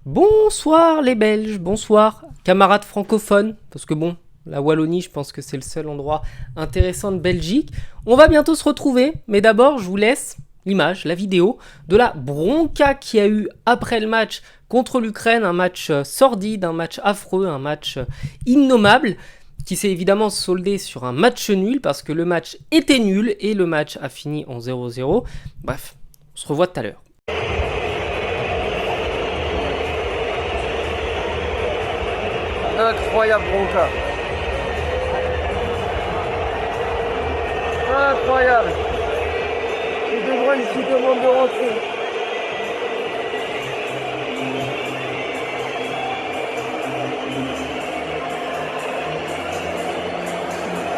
Bonsoir les Belges, bonsoir camarades francophones, parce que bon, la Wallonie, je pense que c'est le seul endroit intéressant de Belgique. On va bientôt se retrouver, mais d'abord, je vous laisse l'image, la vidéo de la bronca qu'il y a eu après le match contre l'Ukraine, un match sordide, un match affreux, un match innommable, qui s'est évidemment soldé sur un match nul, parce que le match était nul, et le match a fini en 0-0. Bref, on se revoit tout à l'heure. Incroyable bronca. Incroyable. Et De Bruyne qui demande de rentrer.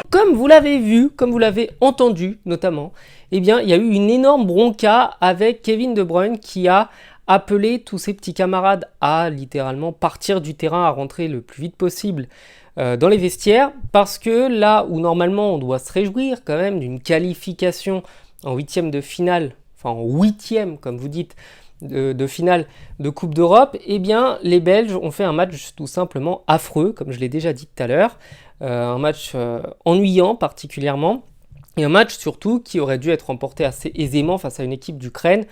Comme vous l'avez vu, comme vous l'avez entendu notamment, eh bien, il y a eu une énorme bronca avec Kevin De Bruyne qui a appelé tous ses petits camarades à littéralement partir du terrain, à rentrer le plus vite possible dans les vestiaires, parce que là où normalement on doit se réjouir quand même d'une qualification en huitième de finale, enfin en huitième comme vous dites, de finale de Coupe d'Europe, eh bien les Belges ont fait un match tout simplement affreux, comme je l'ai déjà dit tout à l'heure, un match ennuyant particulièrement, et un match surtout qui aurait dû être remporté assez aisément face à une équipe d'Ukraine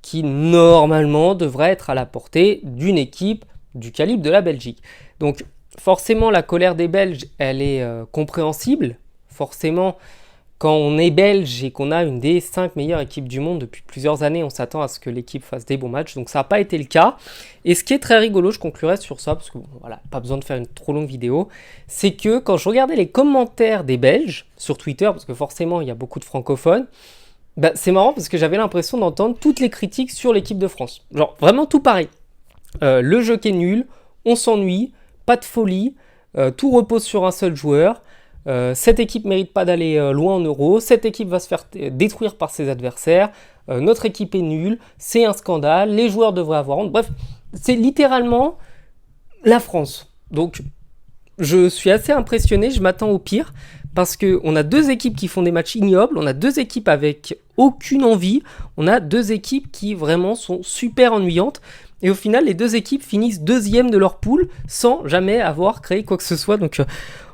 qui normalement devrait être à la portée d'une équipe du calibre de la Belgique. Donc forcément la colère des Belges, elle est compréhensible. Forcément, quand on est belge et qu'on a une des 5 meilleures équipes du monde depuis plusieurs années, on s'attend à ce que l'équipe fasse des bons matchs. Donc ça n'a pas été le cas. Et ce qui est très rigolo, je conclurai sur ça, parce que bon, voilà, pas besoin de faire une trop longue vidéo, c'est que quand je regardais les commentaires des Belges sur Twitter, parce que forcément il y a beaucoup de francophones, bah, c'est marrant parce que j'avais l'impression d'entendre toutes les critiques sur l'équipe de France. Genre vraiment tout pareil. Le jeu qui est nul, on s'ennuie, pas de folie, tout repose sur un seul joueur. Cette équipe mérite pas d'aller loin en Euro, cette équipe va se faire détruire par ses adversaires, notre équipe est nulle, c'est un scandale, les joueurs devraient avoir honte. Bref, c'est littéralement la France. Donc je suis assez impressionné, je m'attends au pire, parce qu'on a deux équipes qui font des matchs ignobles, on a deux équipes avec aucune envie, on a deux équipes qui vraiment sont super ennuyantes, et au final les deux équipes finissent deuxième de leur poule sans jamais avoir créé quoi que ce soit. Donc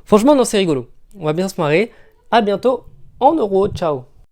franchement non, c'est rigolo, on va bien se marrer. À bientôt en Euro, ciao.